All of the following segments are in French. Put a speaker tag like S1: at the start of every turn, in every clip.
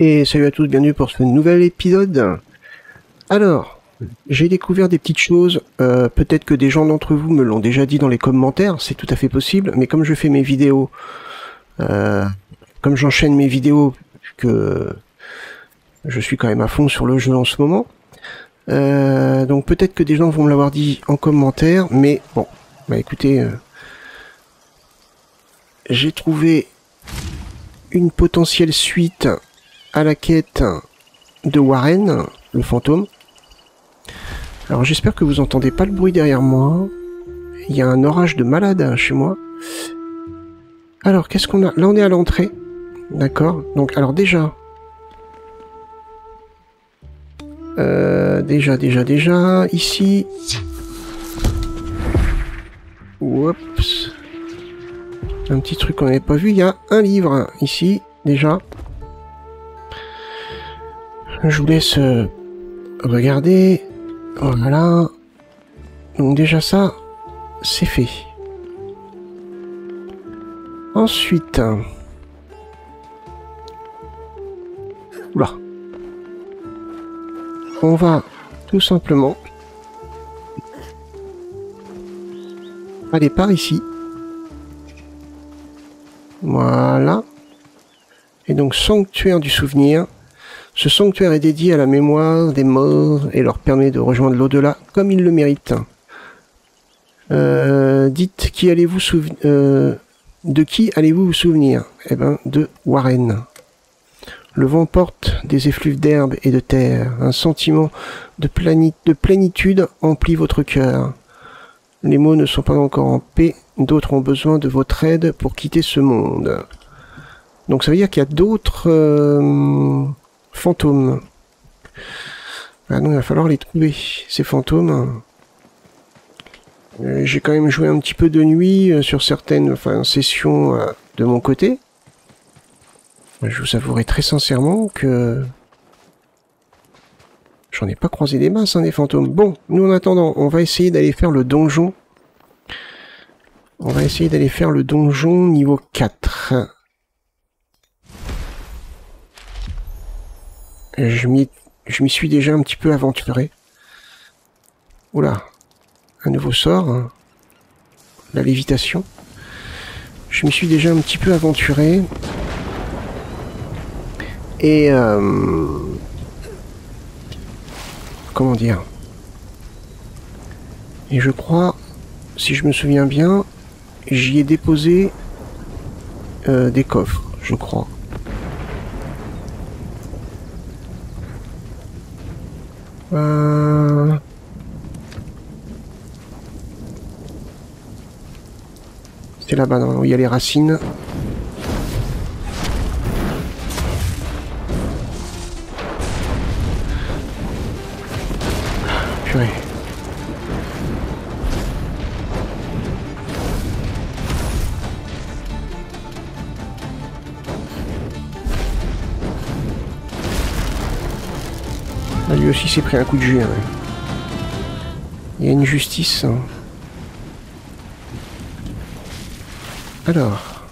S1: Et salut à tous, bienvenue pour ce nouvel épisode. Alors, j'ai découvert des petites choses, peut-être que des gens d'entre vous me l'ont déjà dit dans les commentaires, c'est tout à fait possible, mais comme je fais mes vidéos, comme j'enchaîne mes vidéos, que je suis quand même à fond sur le jeu en ce moment, donc peut-être que des gens vont me l'avoir dit en commentaire, mais bon, bah écoutez, j'ai trouvé une potentielle suite à la quête de Warren, le fantôme. Alors j'espère que vous entendez pas le bruit derrière moi. Il y a un orage de malade chez moi. Alors qu'est-ce qu'on a? Là on est à l'entrée. D'accord. Donc alors déjà. Déjà. Ici. Oups. Un petit truc qu'on n'avait pas vu. Il y a un livre ici. Déjà. Je vous laisse regarder. Voilà. Donc déjà ça, c'est fait. Ensuite. Oula. On va tout simplement aller par ici. Voilà. Et donc sanctuaire du souvenir. Ce sanctuaire est dédié à la mémoire des morts et leur permet de rejoindre l'au-delà comme ils le méritent. Dites, de qui allez-vous vous souvenir? Eh ben, de Warren. Le vent porte des effluves d'herbe et de terre. Un sentiment de plénitude emplit votre cœur. Les mots ne sont pas encore en paix. D'autres ont besoin de votre aide pour quitter ce monde. Donc ça veut dire qu'il y a d'autres fantômes. Ah non, il va falloir les trouver, ces fantômes. J'ai quand même joué un petit peu de nuit sur certaines sessions de mon côté. Je vous avouerai très sincèrement que j'en ai pas croisé des masses, des fantômes. Bon, nous en attendant, on va essayer d'aller faire le donjon. On va essayer d'aller faire le donjon niveau 4. Je m'y suis déjà un petit peu aventuré. Oula, un nouveau sort. La lévitation. Je m'y suis déjà un petit peu aventuré. Et comment dire? Et je crois, si je me souviens bien, j'y ai déposé des coffres, je crois. C'est là-bas, où il y a les racines. Purée. Là, lui aussi s'est pris un coup de jus. Ouais. Il y a une justice. Alors.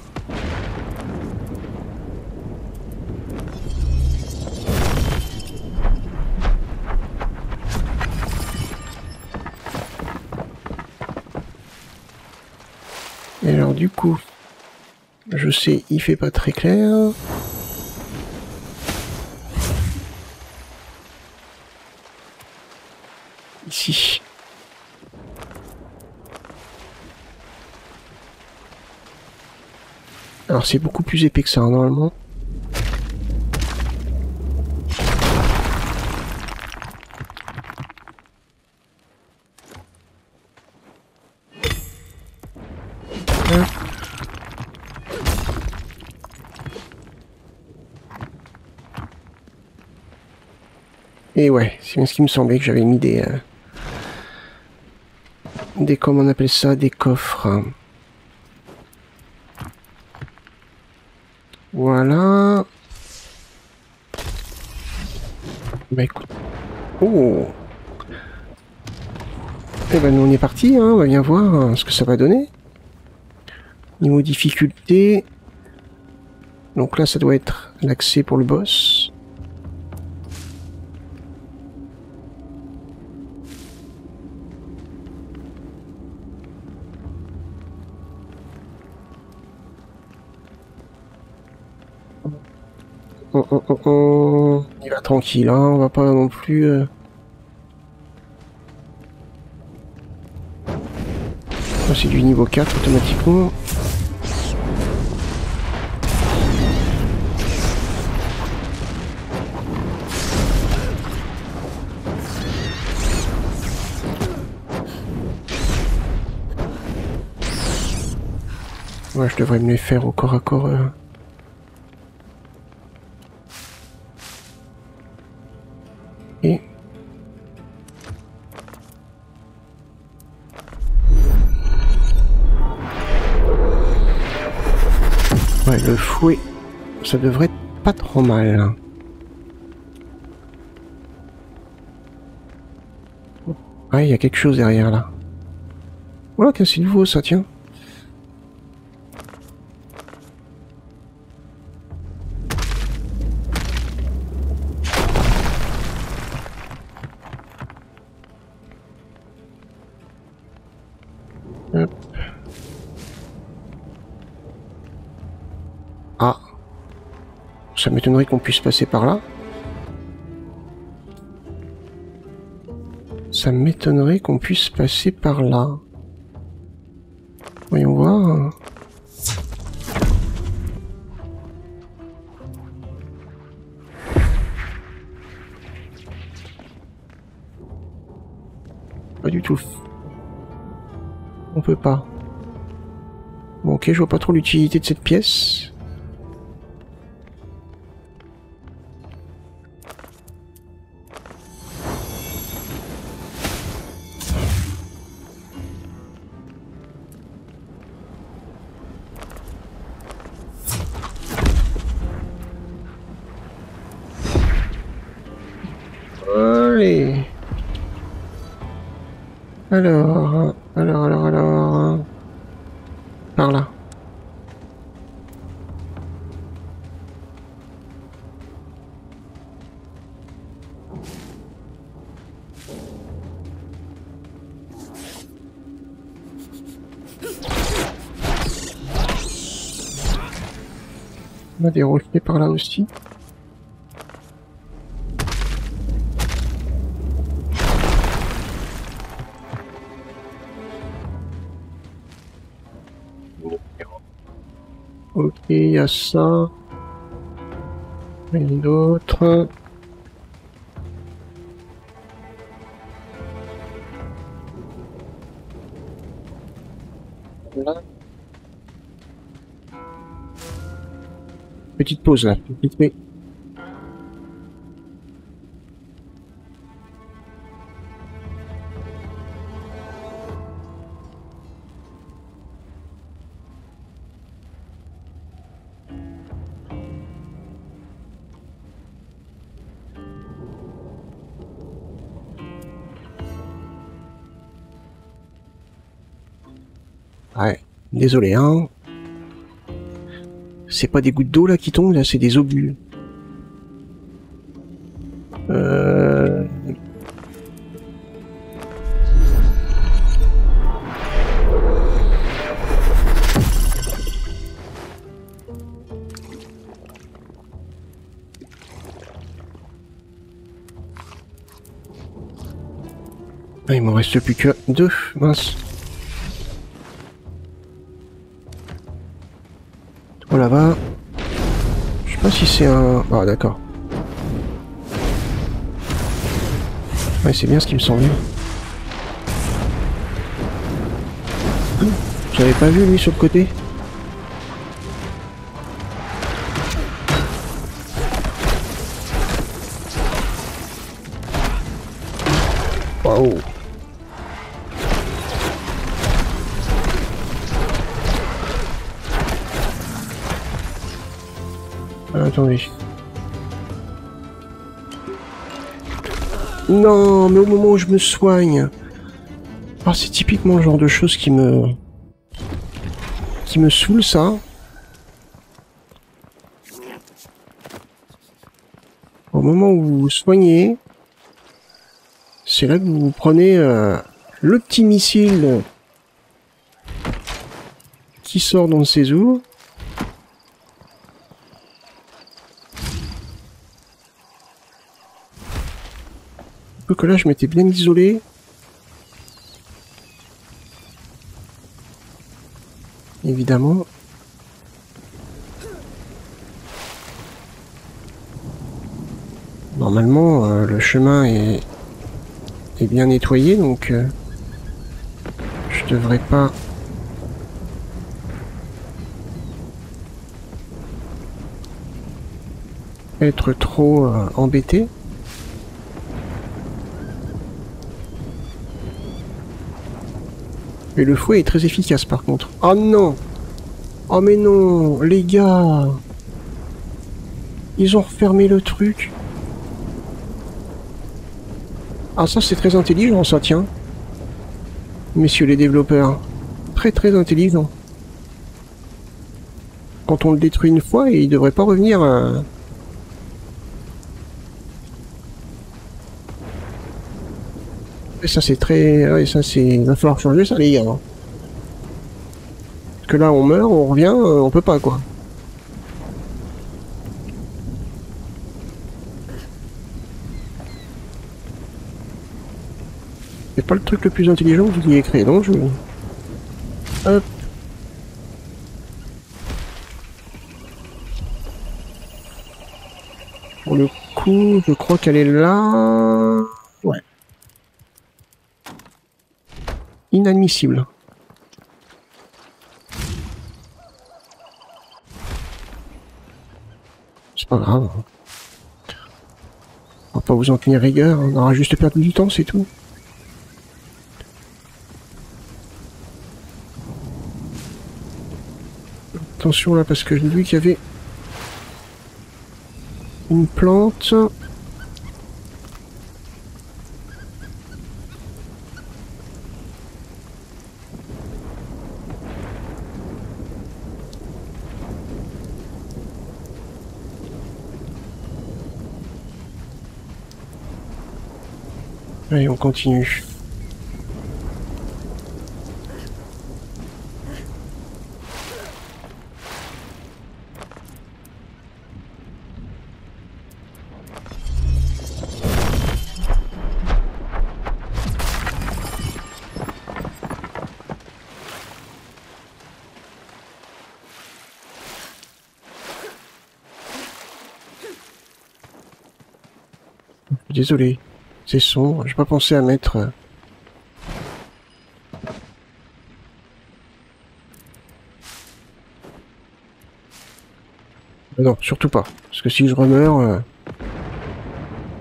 S1: Et alors du coup, je sais, il fait pas très clair. Ici. Alors c'est beaucoup plus épais que ça, normalement. Et ouais, c'est bien ce qui me semblait, que j'avais mis des comment on appelle ça, des coffres. Voilà. Bah écoute. Oh. Eh ben nous on est parti, on va bien voir ce que ça va donner. Niveau difficulté. Donc là ça doit être l'accès pour le boss. Il va tranquille, hein, on va pas non plus... Ça, c'est du niveau 4 automatiquement. Ouais, je devrais me les faire au corps à corps. Et... ouais, le fouet, ça devrait être pas trop mal. Ouais, il y a quelque chose derrière là. Voilà, qu'est-ce que c'est nouveau ça, tiens. Hop. Ah. Ça m'étonnerait qu'on puisse passer par là. Ça m'étonnerait qu'on puisse passer par là. Voyons voir. Pas du tout. On peut pas. Bon, ok, je vois pas trop l'utilité de cette pièce. Allez. Alors... Par là. On a des rochers par là aussi. Ok, il y a ça. Et d'autres. Là. Petite pause là. Vite fait. Ouais, désolé hein. C'est pas des gouttes d'eau là qui tombent, là c'est des obus. Ah, il m'en reste plus que 2, mince. Oh là-bas. Je sais pas si c'est un... ah d'accord. Ouais, c'est bien ce qui me semblait. J'avais pas vu lui sur le côté. Waouh. Attendez. Non, mais au moment où je me soigne. Ah, c'est typiquement le genre de choses qui me saoule, ça. Au moment où vous vous soignez, c'est là que vous prenez le petit missile qui sort dans ses ours. Peu que là, je m'étais bien isolé. Évidemment. Normalement, le chemin est bien nettoyé, donc je devrais pas être trop embêté. Et le fouet est très efficace par contre. Oh non! Oh mais non! Les gars! Ils ont refermé le truc. Ah ça c'est très intelligent ça, tiens. Messieurs les développeurs. Très très intelligent. Quand on le détruit une fois, il devrait pas revenir... Et ça c'est très... Ouais, ça c'est... Il va falloir changer ça les gars. Parce que là on meurt, on revient, on peut pas quoi. C'est pas le truc le plus intelligent que vous ayez créé, donc je... Hop. Pour le coup, je crois qu'elle est là... Ouais. Inadmissible. C'est pas grave. On va pas vous en tenir rigueur, on aura juste perdu du temps, c'est tout. Attention là, parce que j'ai vu qu'il y avait une plante. Allez, on continue. Désolé, c'est sombre, j'ai pas pensé à mettre... Non, surtout pas. Parce que si je remeurs...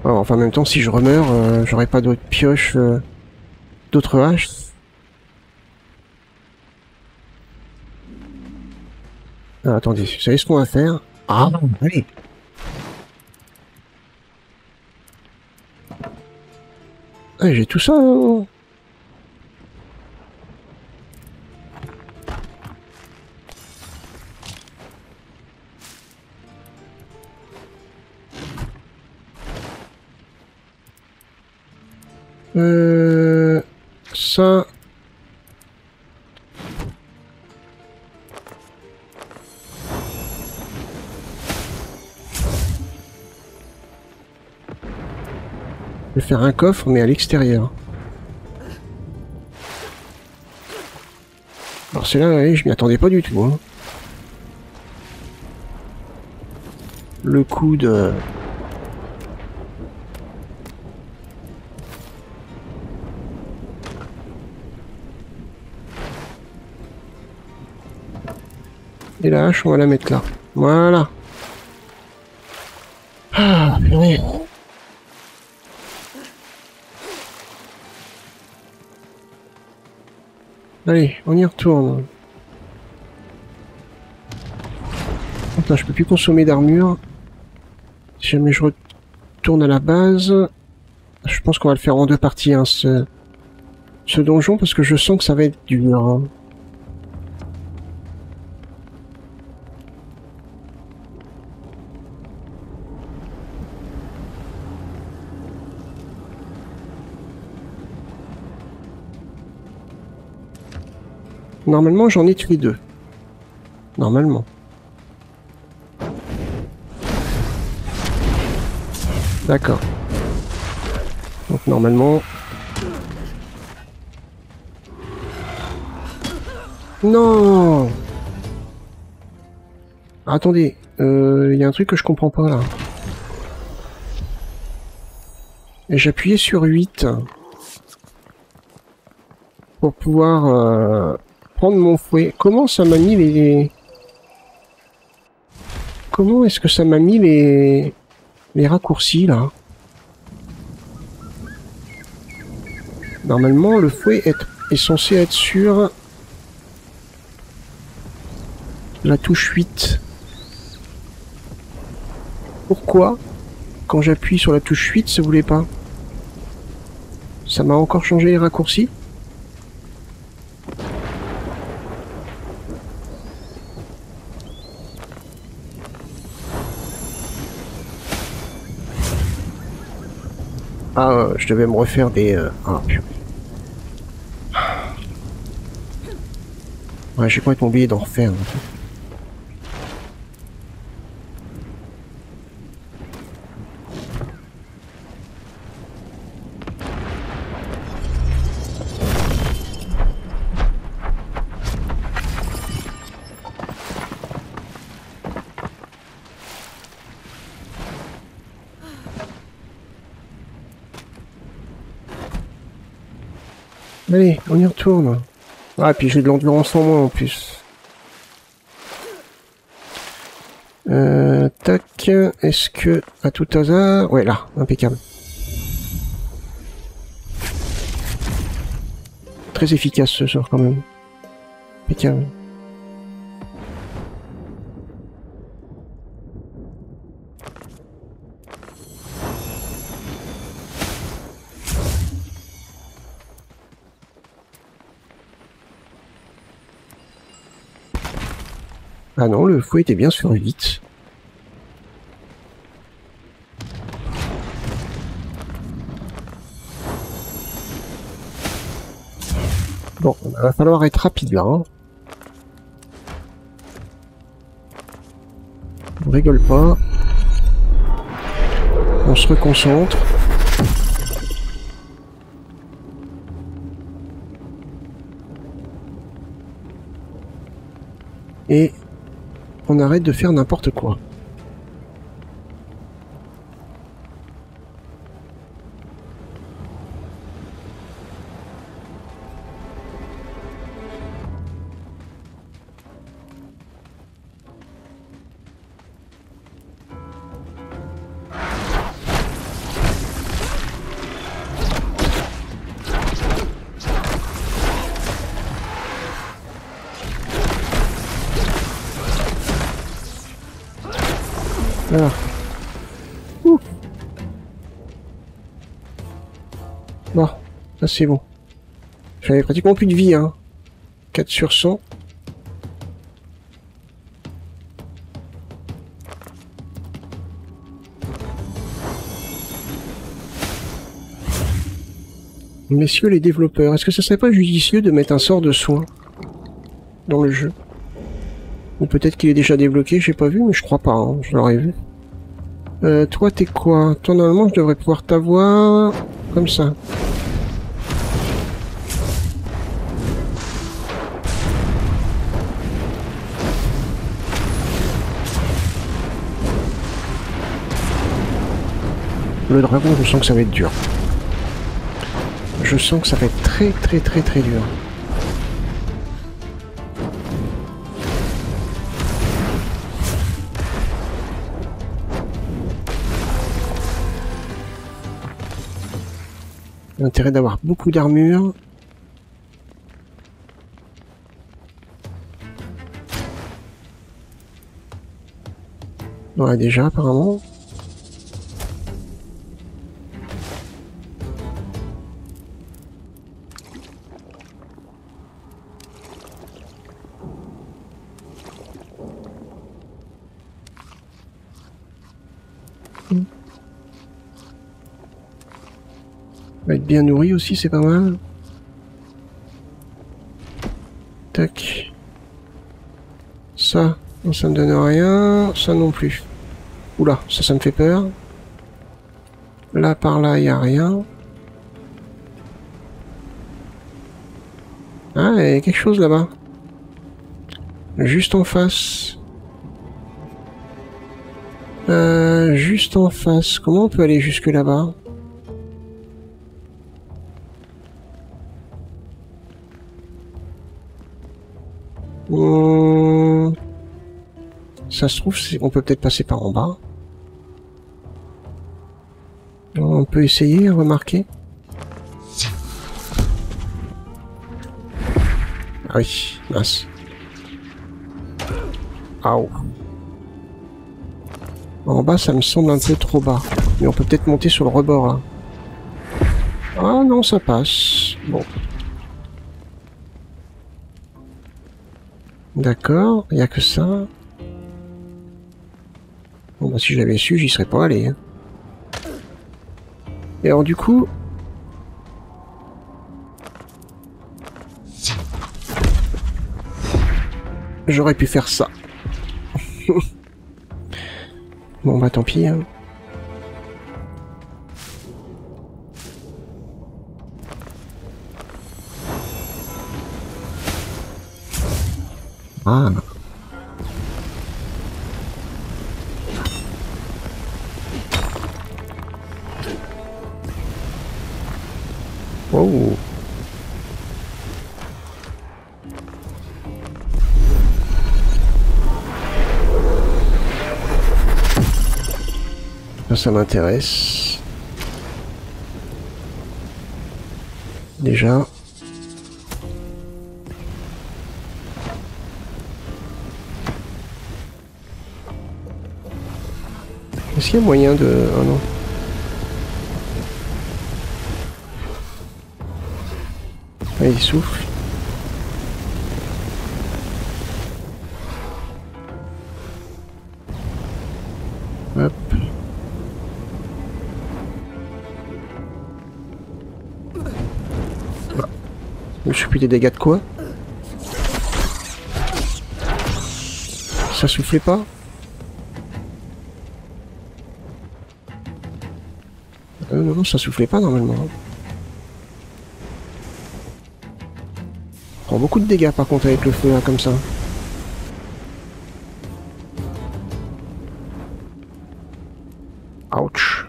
S1: enfin, en même temps, si je remeurs, j'aurai pas d'autres pioches, d'autres haches. Ah, attendez, vous savez ce qu'on va faire? Ah, allez! Ah, j'ai tout ça, hein. Ça... Je vais faire un coffre, mais à l'extérieur. Alors c'est là, ouais, je m'y attendais pas du tout, hein. Le coup de... Et la hache, on va la mettre là. Voilà. Ah, purée. Allez, on y retourne. Putain, je peux plus consommer d'armure. Si jamais je retourne à la base... Je pense qu'on va le faire en deux parties, hein, ce donjon, parce que je sens que ça va être dur, hein. Normalement, j'en ai tué deux. Normalement. D'accord. Donc normalement. Non. Attendez, il y a un truc que je comprends pas là. J'appuyais sur 8 pour pouvoir prendre mon fouet. Comment ça m'a mis les... Comment est-ce que ça m'a mis les raccourcis là? Normalement, le fouet est censé être sur la touche 8. Pourquoi, quand j'appuie sur la touche 8, ça voulait pas? Ça m'a encore changé les raccourcis? Ah, je devais me refaire des... Ah, purée. Ouais, j'ai complètement oublié d'en refaire. En fait. Allez, on y retourne. Ah, puis j'ai de l'endurance en moins en plus. Tac, est-ce que, à tout hasard... Ouais, là, impeccable. Très efficace ce sort quand même. Impeccable. Ah non, le fouet était bien sur 8. Bon, il va falloir être rapide là. Hein. On rigole pas. On se reconcentre. Et on arrête de faire n'importe quoi. Alors. Ouh. Bon, ça c'est bon. J'avais pratiquement plus de vie, hein. 4 sur 100. Messieurs les développeurs, est-ce que ça serait pas judicieux de mettre un sort de soin dans le jeu? Ou peut-être qu'il est déjà débloqué, j'ai pas vu, mais je crois pas, hein, je l'aurais vu. Toi t'es quoi? Toi normalement je devrais pouvoir t'avoir comme ça. Le dragon, je sens que ça va être dur. Je sens que ça va être très très très très dur. L'intérêt d'avoir beaucoup d'armure. Ouais, déjà apparemment. Va être bien nourri aussi, c'est pas mal. Tac. Ça me donne rien. Ça non plus. Oula, ça me fait peur. Là, par là, il n'y a rien. Ah, il y a quelque chose là-bas. Juste en face. Juste en face. Comment on peut aller jusque là-bas? Ça se trouve, on peut peut-être passer par en bas. On peut essayer, remarquer. Ah oui, mince. Aouh. En bas, ça me semble un peu trop bas. Mais on peut peut-être monter sur le rebord, là. Ah non, ça passe. Bon. D'accord, il n'y a que ça. Bon, bah si j'avais su, j'y serais pas allé. Hein. Et alors, du coup... J'aurais pu faire ça. Bon, bah tant pis. Hein. Ah. Oh. Ça m'intéresse. Déjà. Est-ce qu'il y a moyen de... Oh non. Ah, il souffle. Hop. Ah. Je me suis pris des dégâts de quoi? Ça soufflait pas? Non, ça soufflait pas normalement. On prend beaucoup de dégâts par contre avec le feu là comme ça. Ouch.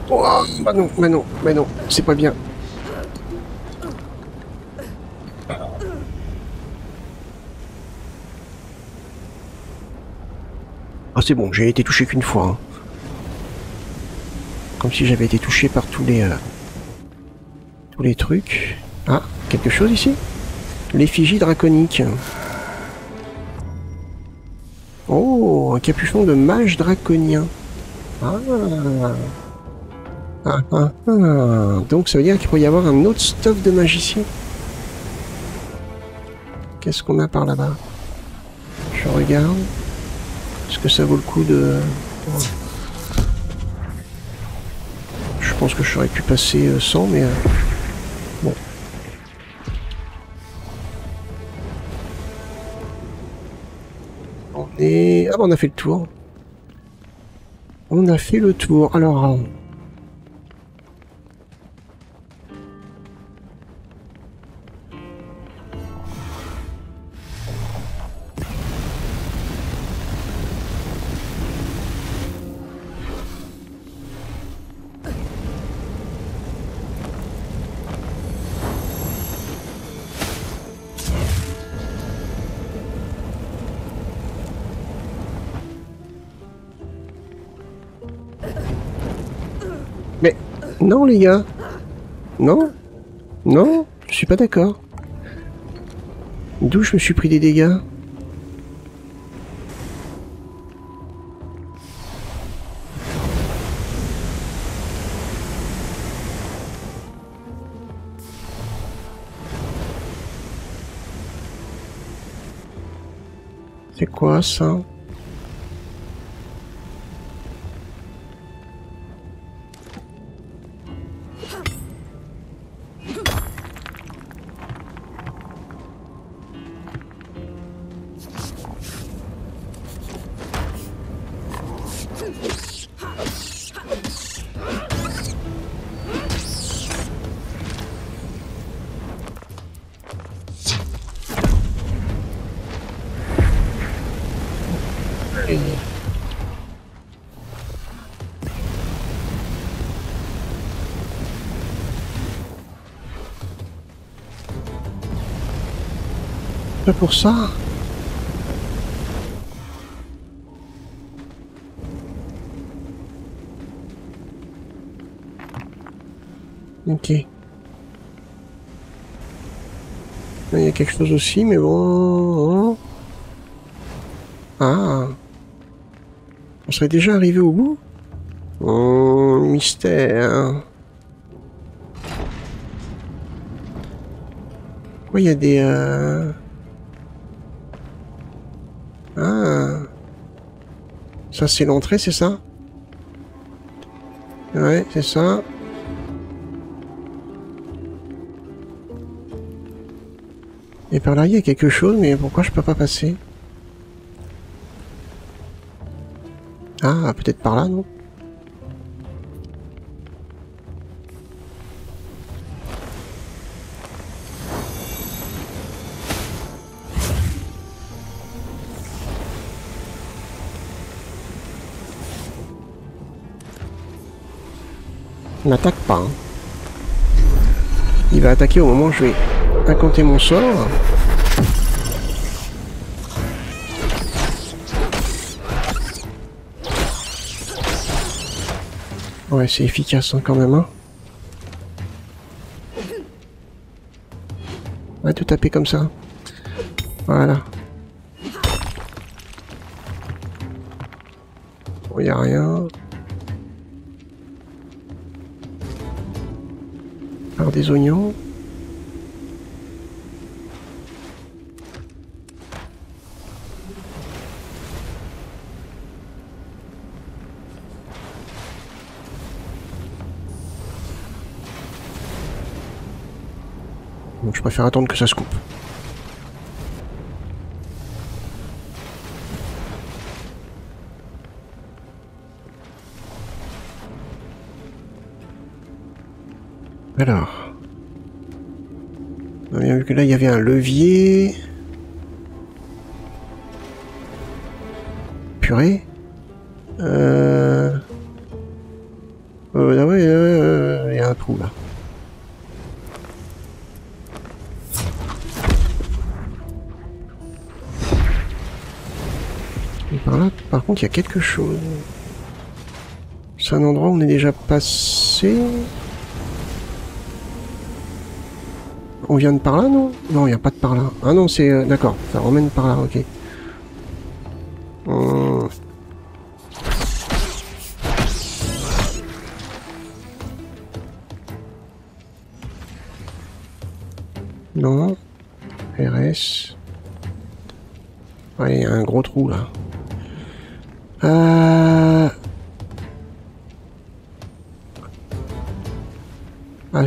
S1: Oh, bah non, bah non, bah non, c'est pas bien. Ah c'est bon, j'ai été touché qu'une fois. Hein. Comme si j'avais été touché par tous les trucs. Ah, quelque chose ici? L'effigie draconique. Oh, un capuchon de mage draconien. Ah. Ah, ah, ah. Donc ça veut dire qu'il pourrait y avoir un autre stuff de magicien. Qu'est-ce qu'on a par là-bas? Je regarde. Est-ce que ça vaut le coup de... Je pense que j'aurais pu passer sans, mais... Bon. On est... Ah bah on a fait le tour. On a fait le tour. Alors... Mais... Non les gars. Non. Non. Je suis pas d'accord. D'où je me suis pris des dégâts? C'est quoi ça? Allez. Pas pour ça. Ok. Il y a quelque chose aussi, mais bon... Ah. On serait déjà arrivé au bout? Oh, mystère. Pourquoi il y a des... Ah. Ça, c'est l'entrée, c'est ça? Ouais, c'est ça. Et par là, il y a quelque chose, mais pourquoi je peux pas passer? Ah, peut-être par là, non? Il n'attaque pas. Hein. Il va attaquer au moment où je vais incanter mon sort. Ouais, c'est efficace hein, quand même. Hein. Ouais, te taper comme ça. Voilà. Bon, y a rien. Par des oignons. Donc je préfère attendre que ça se coupe. Alors. On a bien vu que là il y avait un levier. Purée. Ah ouais, il y a un trou là. Et par là, par contre, il y a quelque chose. C'est un endroit où on est déjà passé. On vient de par là, non? Non, il n'y a pas de par là. Ah non, c'est... d'accord, ça ramène par là, ok. Non. RS. Ouais, il y a un gros trou, là. Ah,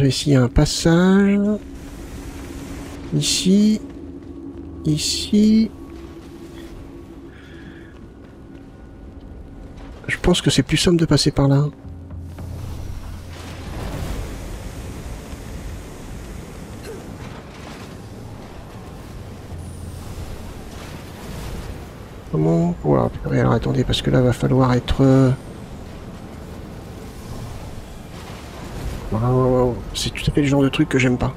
S1: ici, il y a un passage. Ici. Ici. Je pense que c'est plus simple de passer par là. Comment? Voilà, alors attendez, parce que là, va falloir être... C'est tout à fait le genre de truc que j'aime pas.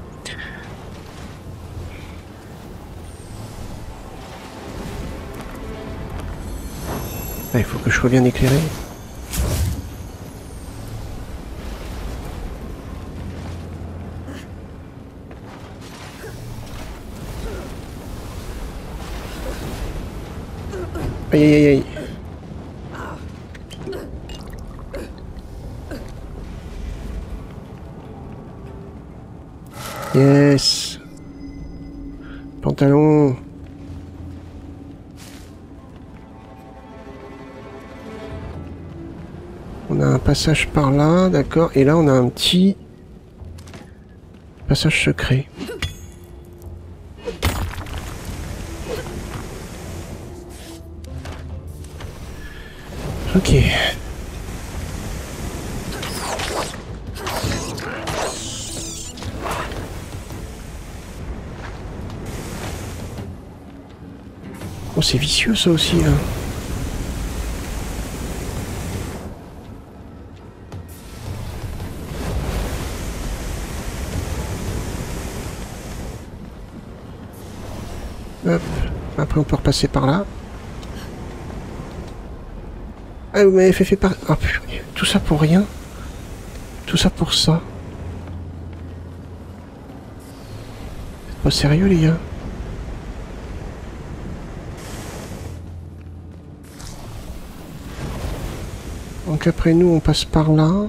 S1: Ah, il faut que je sois bien éclairé. Aïe aïe aïe aïe. Yes. Pantalon. On a un passage par là, d'accord. Et là, on a un petit passage secret. Ok. Oh, c'est vicieux ça aussi, là. Hop. Après on peut repasser par là. Ah, vous m'avez fait par... Oh, tout ça pour rien. Tout ça pour ça. C'est pas sérieux les gars. Donc après nous on passe par là.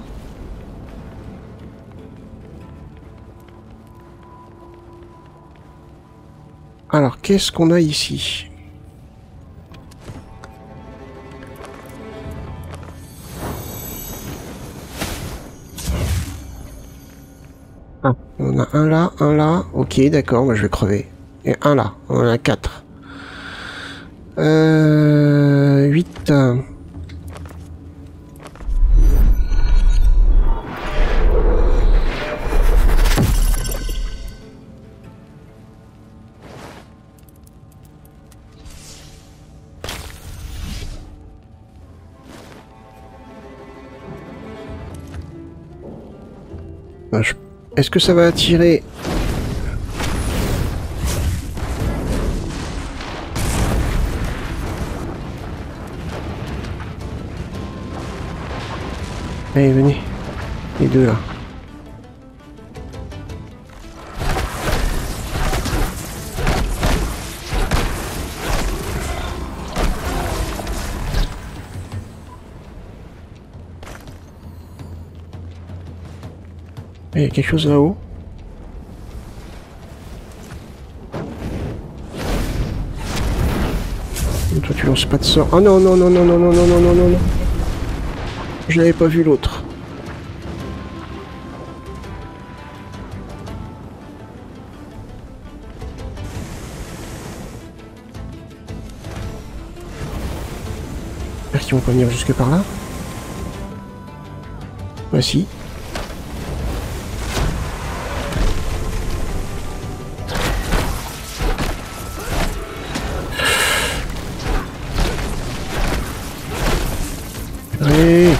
S1: Alors qu'est-ce qu'on a ici? Ah, on a un là. Ok, d'accord, moi je vais crever. Et un là, on en a 4. 8. Est-ce que ça va attirer? Allez, venez. Les deux là. Il y a quelque chose là-haut. Toi tu lances pas de sort. Oh non non non non non non non non non non non. Je n'avais pas vu l'autre. J'espère qu'ils vont pas venir jusque par là. Voici. Allez.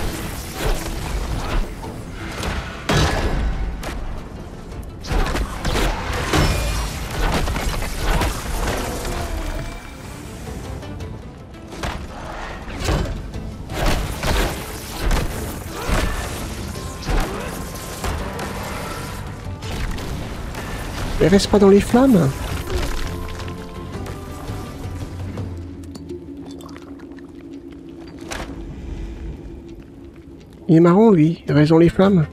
S1: Mais reste pas dans les flammes. Il est marrant lui, il reste dans les flammes.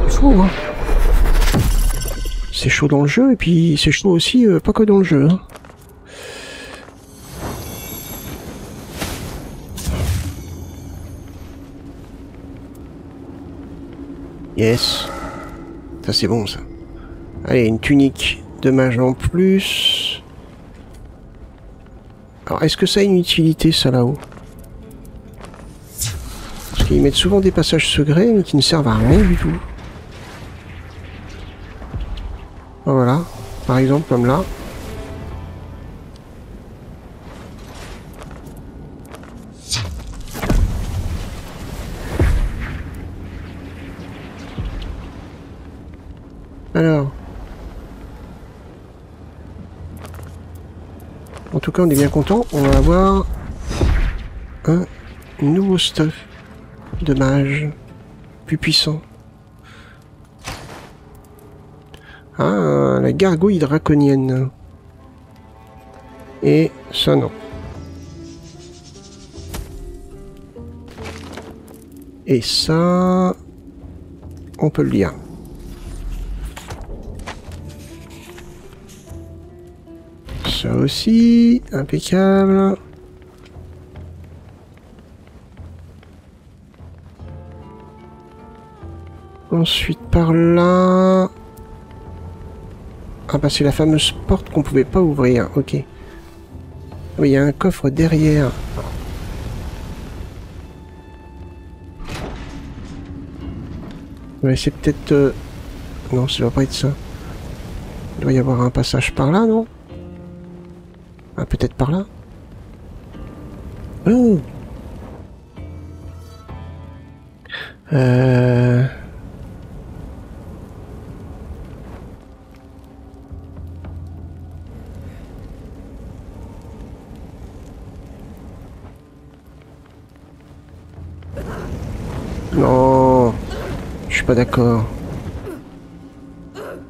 S1: C'est fou hein. C'est chaud dans le jeu et puis c'est chaud aussi pas que dans le jeu hein. Yes. Ça c'est bon ça. Allez, une tunique de mage en plus. Alors est-ce que ça a une utilité ça là-haut? Parce qu'ils mettent souvent des passages secrets mais qui ne servent à rien du tout. Voilà, par exemple comme là. Alors. En tout cas, on est bien content. On va avoir un nouveau stuff de mage plus puissant. Ah, la gargouille draconienne. Et ça, non. Et ça, on peut le lire. Ça aussi, impeccable. Ensuite, par là... Ah bah c'est la fameuse porte qu'on pouvait pas ouvrir, ok. Oui, il y a un coffre derrière. Ouais, c'est peut-être... Non, ça doit pas être ça. Il doit y avoir un passage par là, non? Ah, peut-être par là? Oh. Non, je suis pas d'accord.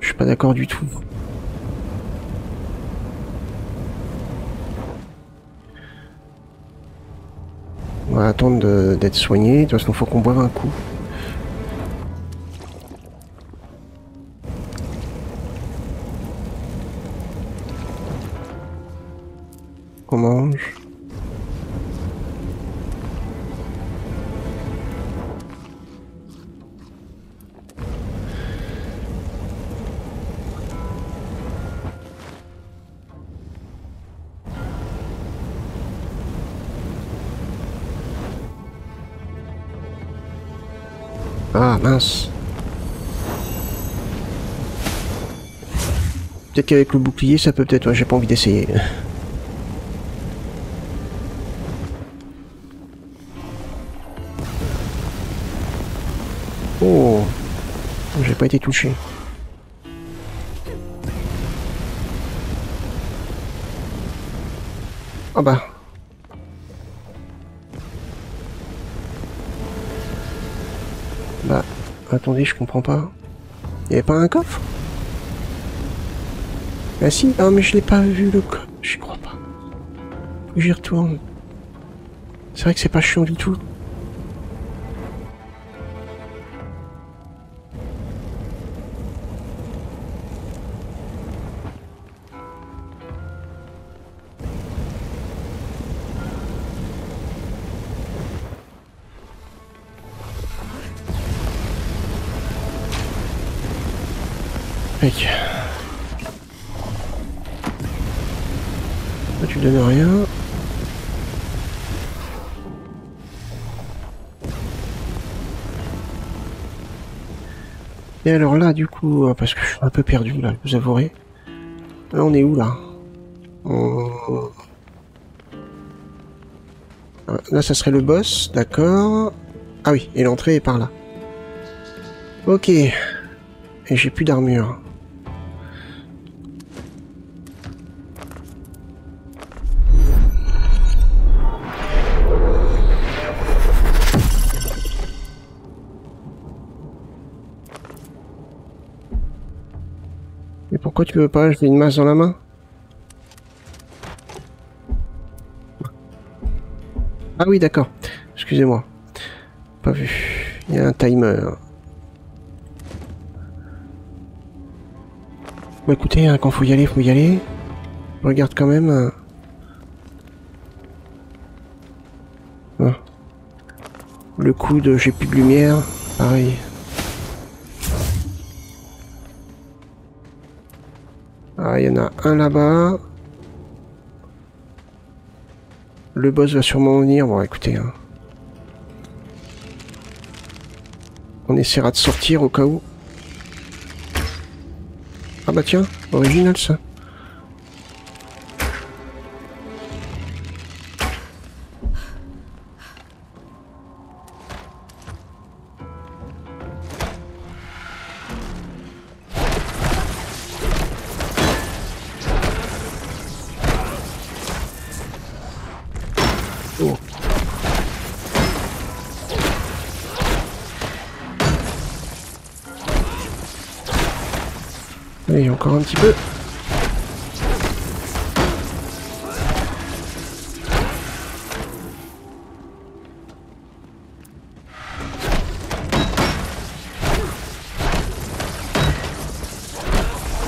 S1: Je suis pas d'accord du tout. On va attendre d'être soigné. De toute façon, faut qu'on boive un coup. On mange. Ah mince. Peut-être qu'avec le bouclier ça peut peut-être... Ouais, j'ai pas envie d'essayer. Oh, j'ai pas été touché. Ah bah. Bah, attendez, je comprends pas. Il y avait pas un coffre? Ah si, ah mais je l'ai pas vu le coffre, j'y crois pas. Faut que j'y retourne. C'est vrai que c'est pas chiant du tout. Mec. Là, tu donnes rien. Et alors là, du coup, parce que je suis un peu perdu, là, vous avouerez. Là, on est où, là? Là, ça serait le boss, d'accord. Ah oui, et l'entrée est par là. Ok. Et j'ai plus d'armure. Et pourquoi tu veux pas? J'ai une masse dans la main. Ah oui, d'accord. Excusez-moi. Pas vu. Il y a un timer. Bon, écoutez, hein, quand faut y aller, faut y aller. Je regarde quand même. Ah. Le coup de j'ai plus de lumière. Pareil. Ah, il y en a un là-bas. Le boss va sûrement venir. Bon, écoutez. Hein. On essaiera de sortir au cas où. Ah bah tiens, original ça. Oh. Allez, encore un petit peu.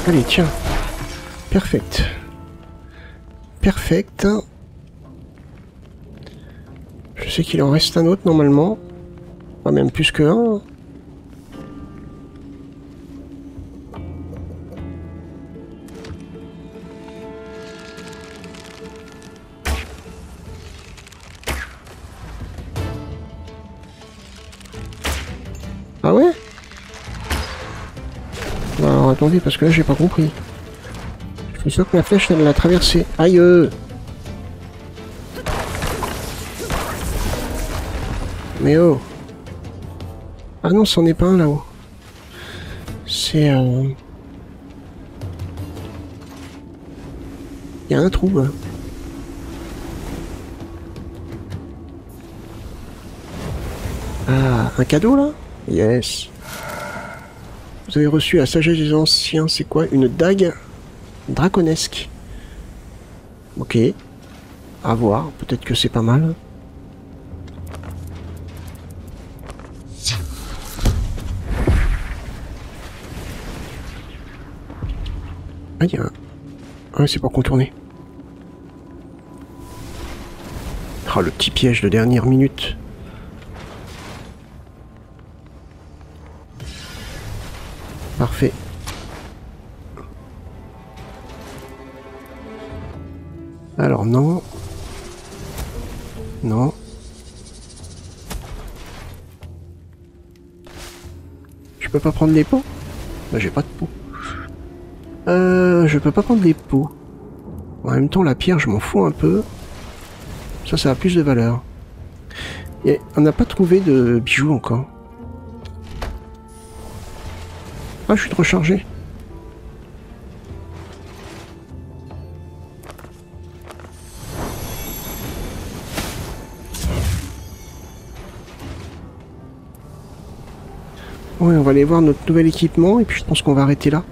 S1: Allez, tiens. Perfect. Perfect. Je sais qu'il en reste un autre normalement. Pas même plus que un. Ah ouais? Alors attendez, parce que là j'ai pas compris. Je suis sûr que la flèche elle l'a traversé. Aïe! Mais oh! Ah non, c'en est pas un là-haut. C'est... Il y a un trou, là. Ah, un cadeau, là? Yes. Vous avez reçu la sagesse des anciens, c'est quoi? Une dague draconesque. Ok. À voir, peut-être que c'est pas mal. Ah, il y a un... Ah, c'est pour contourner. Ah, le petit piège de dernière minute. Parfait. Alors, non. Non. Je peux pas prendre les pots? Bah, j'ai pas de pots. Je peux pas prendre les pots. En même temps, la pierre, je m'en fous un peu. Ça a plus de valeur. Et on n'a pas trouvé de bijoux encore. Ah, je suis trop chargé. Ouais, on va aller voir notre nouvel équipement et puis je pense qu'on va arrêter là.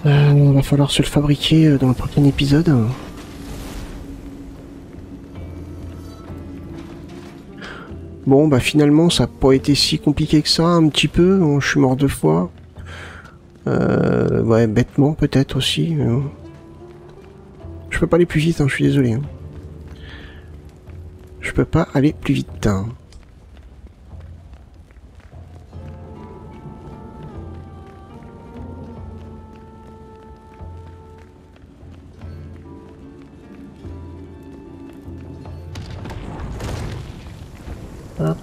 S1: Va falloir se le fabriquer dans le prochain épisode. Bon, bah finalement, ça n'a pas été si compliqué que ça, un petit peu. Bon, je suis mort 2 fois. Ouais, bêtement peut-être aussi. Je peux pas aller plus vite, hein, je suis désolé. Hein. Je peux pas aller plus vite. Hein. Hop.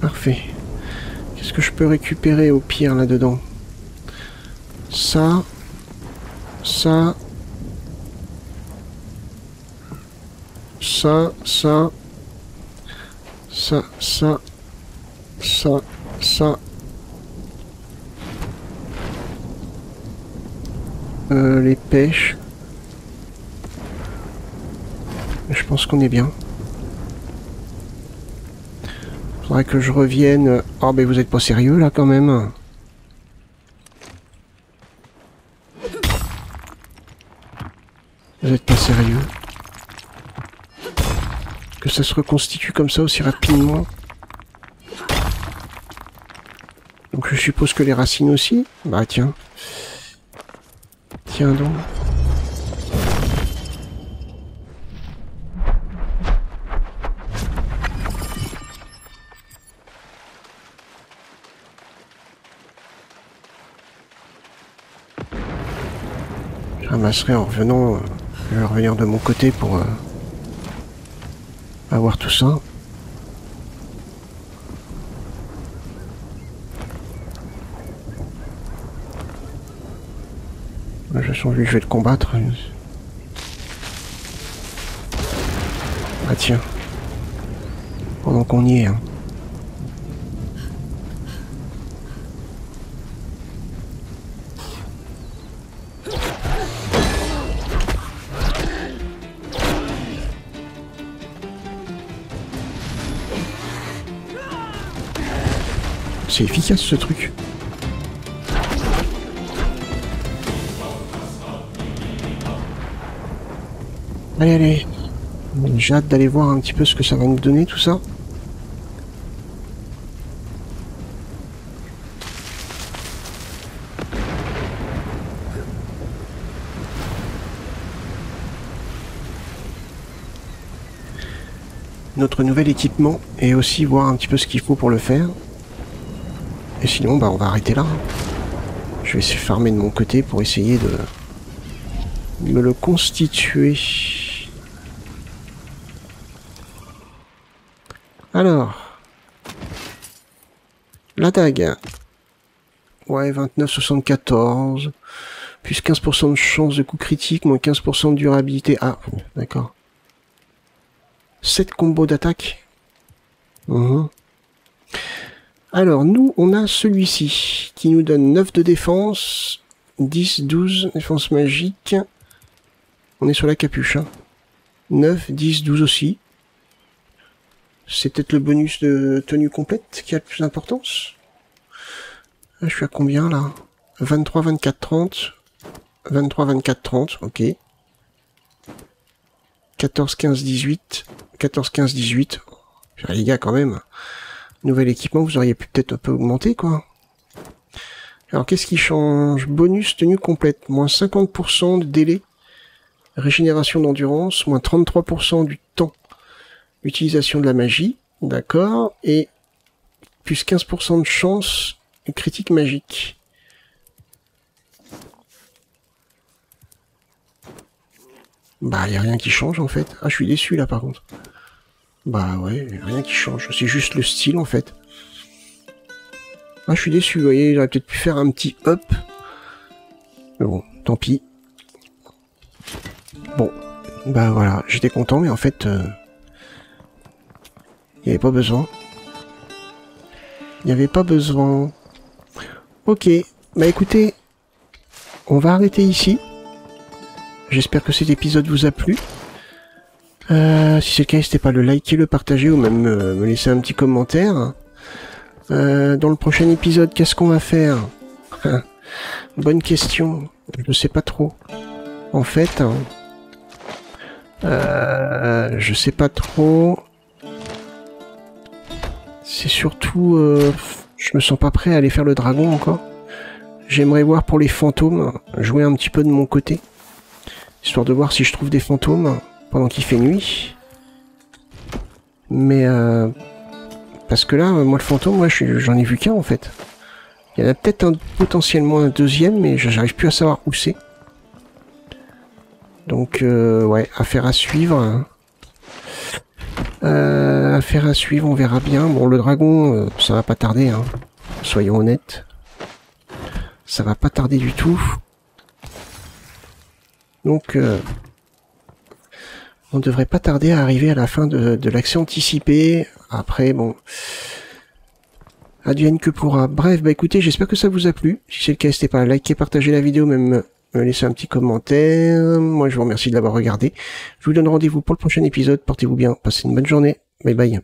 S1: Parfait. Qu'est-ce que je peux récupérer au pire là-dedans? Ça. Ça. Ça. Ça. Ça. Ça. Ça. Ça. Les pêches. Je pense qu'on est bien. Faudrait que je revienne... Oh, mais vous êtes pas sérieux, là, quand même. Vous êtes pas sérieux. Que ça se reconstitue comme ça aussi rapidement. Donc je suppose que les racines aussi. Bah tiens. Tiens donc. Je ramasserai en revenant. Je vais revenir de mon côté pour avoir tout ça. Je sens que je vais le combattre. Ah tiens. Pendant qu'on y est. Hein. C'est efficace ce truc. Allez, allez. J'ai hâte d'aller voir un petit peu ce que ça va nous donner tout ça. Notre nouvel équipement et aussi voir un petit peu ce qu'il faut pour le faire. Et sinon, bah, on va arrêter là. Hein. Je vais essayer de farmer de mon côté pour essayer de me le constituer. Alors, la dague. Ouais, 29,74. Plus 15% de chance de coup critique, moins 15% de durabilité. Ah, d'accord. 7 combos d'attaque. Alors, nous, on a celui-ci, qui nous donne 9 de défense, 10, 12, défense magique. On est sur la capuche, hein. 9, 10, 12 aussi. C'est peut-être le bonus de tenue complète qui a le plus d'importance. Je suis à combien, là? 23, 24, 30. 23, 24, 30, ok. 14, 15, 18. 14, 15, 18. Les gars, quand même. Nouvel équipement, vous auriez pu peut-être un peu augmenter, quoi. Alors, qu'est-ce qui change? Bonus tenue complète. Moins 50% de délai. Régénération d'endurance. Moins 33% du temps. Utilisation de la magie. D'accord. Et plus 15% de chance critique magique. Bah, y a rien qui change, en fait. Ah, je suis déçu, là, par contre. Bah, ouais, rien qui change. C'est juste le style, en fait. Ah, je suis déçu, vous voyez, j'aurais peut-être pu faire un petit up. Mais bon, tant pis. Bon, bah voilà, j'étais content, mais en fait, il n'y avait pas besoin. Il n'y avait pas besoin. Ok, bah écoutez, on va arrêter ici. J'espère que cet épisode vous a plu. Si c'est le cas, n'hésitez pas à le liker, le partager ou même me laisser un petit commentaire. Dans le prochain épisode, qu'est-ce qu'on va faire? Bonne question. Je sais pas trop. En fait, je sais pas trop. C'est surtout, je me sens pas prêt à aller faire le dragon encore. J'aimerais voir pour les fantômes, jouer un petit peu de mon côté, histoire de voir si je trouve des fantômes pendant qu'il fait nuit. Mais parce que là, moi le fantôme, moi j'en ai vu qu'un en fait. Il y en a peut-être potentiellement un deuxième, mais j'arrive plus à savoir où c'est. Donc ouais, affaire à suivre. Affaire à suivre, on verra bien. Bon, le dragon, ça va pas tarder, hein. Soyons honnêtes. Ça va pas tarder du tout. Donc, on devrait pas tarder à arriver à la fin de l'accès anticipé. Après, bon, advienne que pourra. Bref, bah écoutez, j'espère que ça vous a plu. Si c'est le cas, n'hésitez pas à liker, partager la vidéo, même me laisser un petit commentaire. Moi, je vous remercie de l'avoir regardé. Je vous donne rendez-vous pour le prochain épisode. Portez-vous bien, passez une bonne journée. Bye bye.